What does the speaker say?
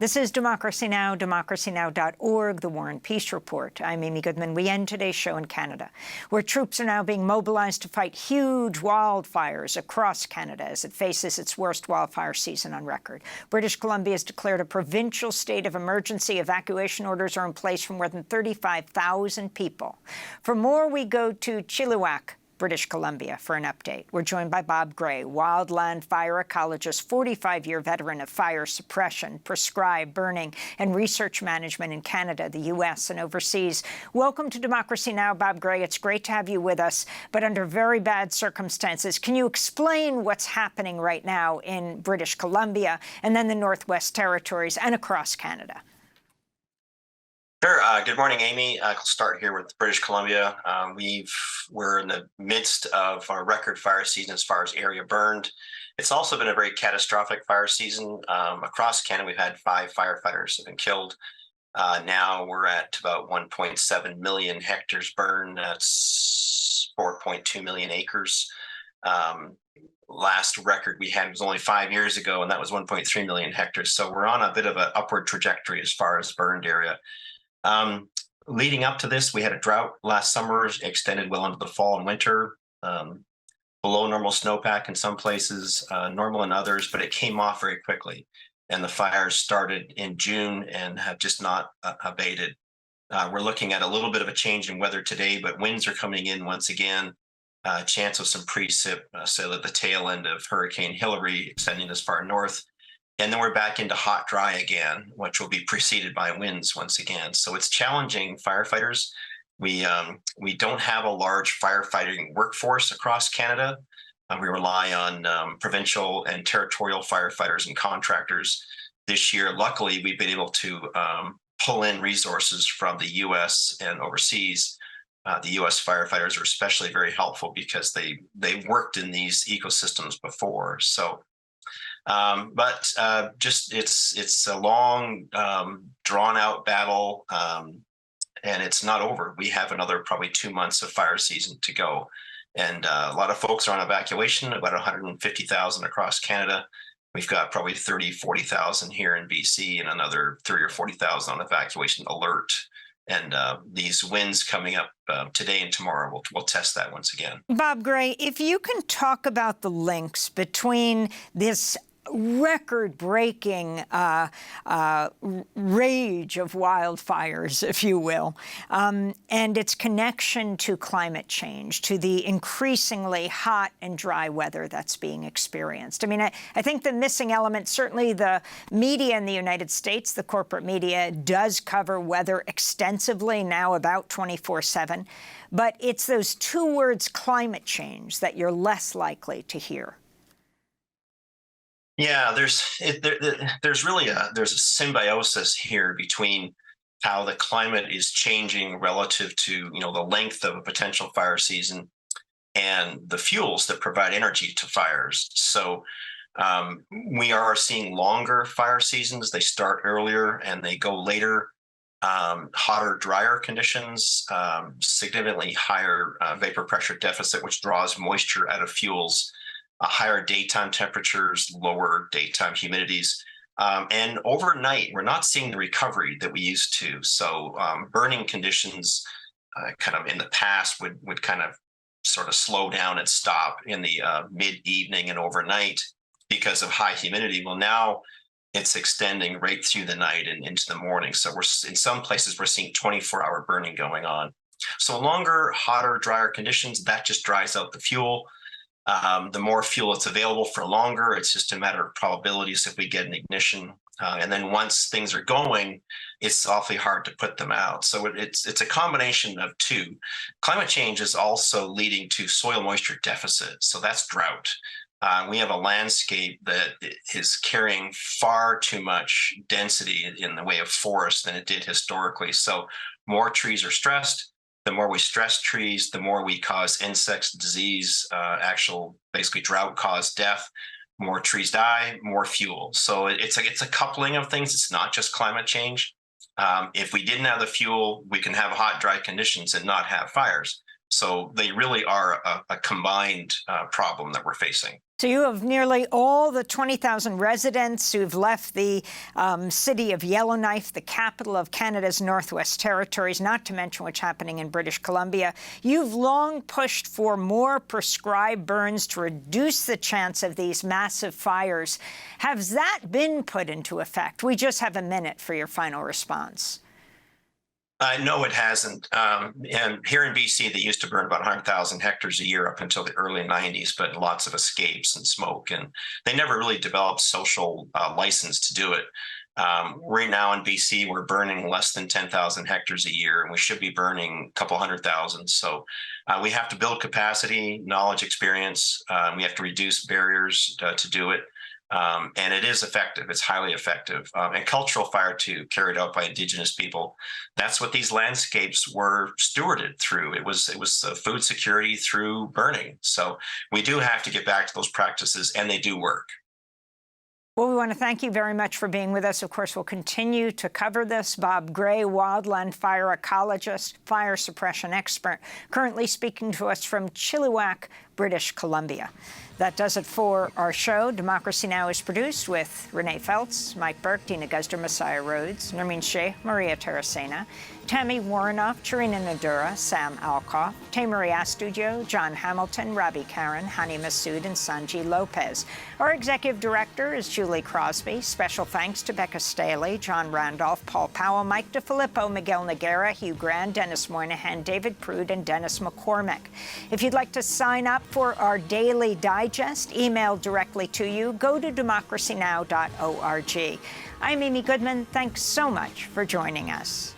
This is Democracy Now!, democracynow.org, The War and Peace Report. I'm Amy Goodman. We end today's show in Canada, where troops are now being mobilized to fight huge wildfires across Canada as it faces its worst wildfire season on record. British Columbia has declared a provincial state of emergency. Evacuation orders are in place for more than 35,000 people. For more, we go to Chilliwack, British Columbia, for an update. We're joined by Bob Gray, wildland fire ecologist, 45-year veteran of fire suppression, prescribed burning, and research management in Canada, the U.S., and overseas. Welcome to Democracy Now!, Bob Gray. It's great to have you with us, but under very bad circumstances. Can you explain what's happening right now in British Columbia and then the Northwest Territories and across Canada? Sure. Good morning, Amy. I'll start here with British Columbia. We're in the midst of our record fire season as far as area burned. It's also been a very catastrophic fire season. Across Canada, we've had 5 firefighters have been killed. Now we're at about 1.7 million hectares burned. That's 4.2 million acres. Last record we had was only 5 years ago, and that was 1.3 million hectares. So we're on a bit of an upward trajectory as far as burned area. Leading up to this, we had a drought last summer, extended well into the fall and winter, below normal snowpack in some places, normal in others, but it came off very quickly. And the fires started in June and have just not abated. We're looking at a little bit of a change in weather today, but winds are coming in once again. Chance of some precip, so at the tail end of Hurricane Hillary extending as far north. And then we're back into hot, dry again, which will be preceded by winds once again. So it's challenging firefighters. We don't have a large firefighting workforce across Canada. We rely on provincial and territorial firefighters and contractors. This year, luckily, we've been able to pull in resources from the U.S. and overseas. The U.S. firefighters are especially very helpful because they've worked in these ecosystems before. So. It's a long, drawn-out battle, and it's not over. We have another probably 2 months of fire season to go, and a lot of folks are on evacuation, about 150,000 across Canada. We've got probably 40,000 here in BC, and another 30 or 40,000 on evacuation alert. And these winds coming up today and tomorrow will test that once again. Bob Gray, if you can talk about the links between this record-breaking rage of wildfires, if you will, and its connection to climate change, to the increasingly hot and dry weather that's being experienced. I mean, I think the missing element, certainly the media in the United States, the corporate media, does cover weather extensively now, about 24/7. But it's those 2 words, climate change, that you're less likely to hear. Yeah, there's really a symbiosis here between how the climate is changing relative to the length of a potential fire season and the fuels that provide energy to fires. So we are seeing longer fire seasons. They start earlier and they go later. Hotter, drier conditions, significantly higher vapor pressure deficit, which draws moisture out of fuels. Higher daytime temperatures, lower daytime humidities. And overnight, we're not seeing the recovery that we used to. So burning conditions kind of in the past would kind of sort of slow down and stop in the mid-evening and overnight because of high humidity. Well, now it's extending right through the night and into the morning. So in some places, we're seeing 24-hour burning going on. So longer, hotter, drier conditions, that just dries out the fuel. The more fuel that's available for longer, it's just a matter of probabilities if we get an ignition. And then once things are going, it's awfully hard to put them out. So it's a combination of 2. Climate change is also leading to soil moisture deficit. So that's drought. We have a landscape that is carrying far too much density in the way of forest than it did historically. So more trees are stressed. The more we stress trees, the more we cause insects, disease, actual basically drought-caused death. More trees die, more fuel. So it's a coupling of things. It's not just climate change. If we didn't have the fuel, we can have hot, dry conditions and not have fires. So they really are a combined problem that we're facing. So you have nearly all the 20,000 residents who've left the city of Yellowknife, the capital of Canada's Northwest Territories, not to mention what's happening in British Columbia. You've long pushed for more prescribed burns to reduce the chance of these massive fires. Has that been put into effect? We just have a minute for your final response. No, it hasn't. And here in BC, they used to burn about 100,000 hectares a year up until the early 90s, but lots of escapes and smoke. And they never really developed social license to do it. Right now in BC, we're burning less than 10,000 hectares a year, and we should be burning a couple 100,000. So we have to build capacity, knowledge, experience. We have to reduce barriers to do it. And it is effective. It's highly effective. And cultural fire, too, carried out by Indigenous people. That's what these landscapes were stewarded through. It was food security through burning. So we do have to get back to those practices, and they do work. Well, we want to thank you very much for being with us. Of course, we'll continue to cover this. Bob Gray, wildland fire ecologist, fire suppression expert, currently speaking to us from Chilliwack, British Columbia. That does it for our show. Democracy Now! Is produced with Renee Feltz, Mike Burke, Dina Guzder, Messiah Rhodes, Nermeen Sheikh, Maria Terracena, Tammy Warnoff, Charina Nadura, Sam Alcoff, Tamari Astudio, John Hamilton, Rabi Karen, Hani Massoud, and Sanji Lopez. Our executive director is Julie Crosby. Special thanks to Becca Staley, John Randolph, Paul Powell, Mike DeFilippo, Miguel Noguera, Hugh Grand, Dennis Moynihan, David Prude, and Dennis McCormick. If you'd like to sign up for our daily digest, emailed directly to you, go to democracynow.org. I'm Amy Goodman. Thanks so much for joining us.